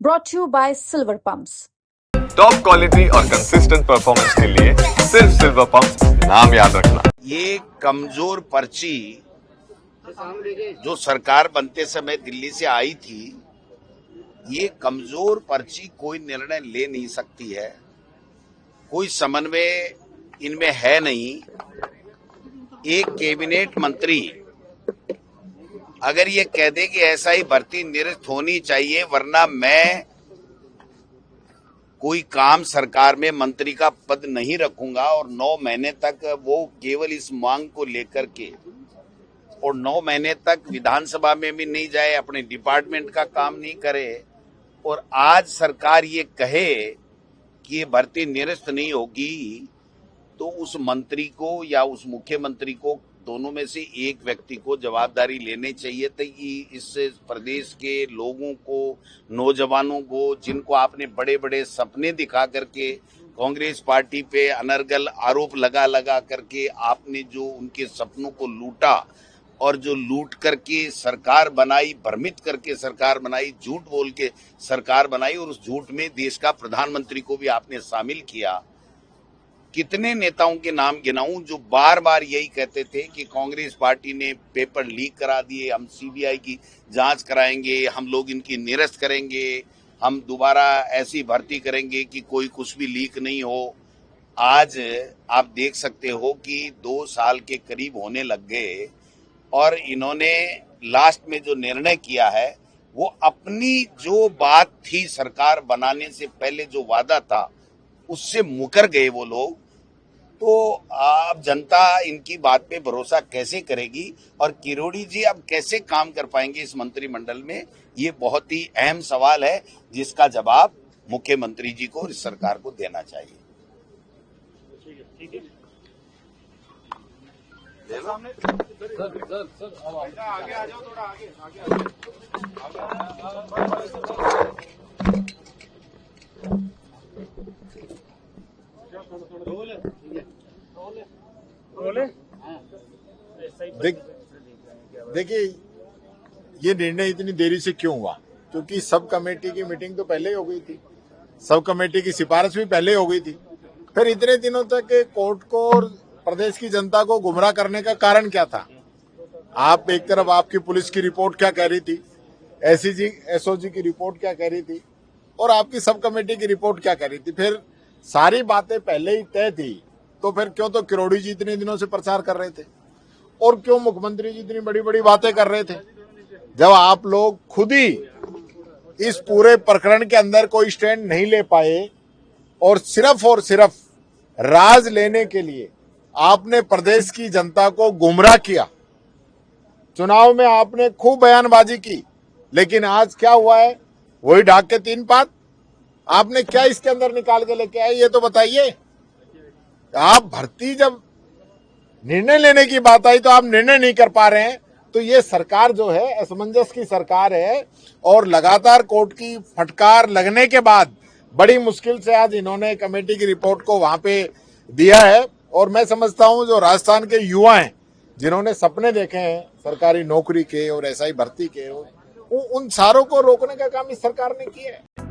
brought to you by Silver Pumps. Top quality और consistent performance के लिए सिर्फ सिल्वर पंप्स नाम याद रखना। ये कमजोर पर्ची जो सरकार बनते समय दिल्ली से आई थी, ये कमजोर पर्ची कोई निर्णय ले नहीं सकती है, कोई समन्वय इनमें है नहीं। एक कैबिनेट मंत्री अगर ये कह दे कि ऐसा ही भर्ती निरस्त होनी चाहिए वरना मैं कोई काम सरकार में मंत्री का पद नहीं रखूंगा, और 9 महीने तक वो केवल इस मांग को लेकर के और 9 महीने तक विधानसभा में भी नहीं जाए, अपने डिपार्टमेंट का काम नहीं करे, और आज सरकार ये कहे कि ये भर्ती निरस्त नहीं होगी, तो उस मंत्री को या उस मुख्यमंत्री को दोनों में से एक व्यक्ति को जवाबदारी लेनी चाहिए थी कि इस प्रदेश के लोगों को, नौजवानों को, जिनको आपने बड़े बड़े सपने दिखा करके कांग्रेस पार्टी पे अनर्गल आरोप लगा लगा करके आपने जो उनके सपनों को लूटा और जो लूट करके सरकार बनाई, भ्रमित करके सरकार बनाई, झूठ बोल के सरकार बनाई, और उस झूठ में देश का प्रधानमंत्री को भी आपने शामिल किया। कितने नेताओं के नाम गिनाऊं जो बार बार यही कहते थे कि कांग्रेस पार्टी ने पेपर लीक करा दिए, हम सीबीआई की जांच कराएंगे, हम लोग इनकी निरस्त करेंगे, हम दोबारा ऐसी भर्ती करेंगे कि कोई कुछ भी लीक नहीं हो। आज आप देख सकते हो कि 2 साल के करीब होने लग गए और इन्होंने लास्ट में जो निर्णय किया है वो अपनी जो बात थी सरकार बनाने से पहले जो वादा था उससे मुकर गए वो लोग। तो अब जनता इनकी बात पे भरोसा कैसे करेगी और किरोड़ी जी अब कैसे काम कर पाएंगे इस मंत्रिमंडल में, ये बहुत ही अहम सवाल है जिसका जवाब मुख्यमंत्री जी को और इस सरकार को देना चाहिए। आगे आ जाओ, थोड़ा आगे देखिए, ये निर्णय इतनी देरी से क्यों हुआ? क्योंकि सब कमेटी की मीटिंग तो पहले ही हो गई थी, सब कमेटी की सिफारिश भी पहले हो गई थी। फिर इतने दिनों तक कोर्ट को और प्रदेश की जनता को गुमराह करने का कारण क्या था? आप एक तरफ आपकी पुलिस की रिपोर्ट क्या कह रही थी, एसओजी की रिपोर्ट क्या कह रही थी, और आपकी सब कमेटी की रिपोर्ट क्या कह रही थी। फिर सारी बातें पहले ही तय थी, तो फिर क्यों तो किरोड़ी जी इतने दिनों से प्रचार कर रहे थे और क्यों मुख्यमंत्री जी इतनी बड़ी बड़ी बातें कर रहे थे, जब आप लोग खुद ही इस पूरे प्रकरण के अंदर कोई स्टैंड नहीं ले पाए और सिर्फ राज लेने के लिए आपने प्रदेश की जनता को गुमराह किया। चुनाव में आपने खूब बयानबाजी की, लेकिन आज क्या हुआ है? वही ढाक के 3 पात। आपने क्या इसके अंदर निकाल के लेके आए ये तो बताइए। आप भर्ती जब निर्णय लेने की बात आई तो आप निर्णय नहीं कर पा रहे हैं, तो ये सरकार जो है असमंजस की सरकार है, और लगातार कोर्ट की फटकार लगने के बाद बड़ी मुश्किल से आज इन्होंने कमेटी की रिपोर्ट को वहां पे दिया है। और मैं समझता हूं जो राजस्थान के युवा हैं जिन्होंने सपने देखे हैं सरकारी नौकरी के और एसआई भर्ती के, उन सारों को रोकने का काम इस सरकार ने किया है।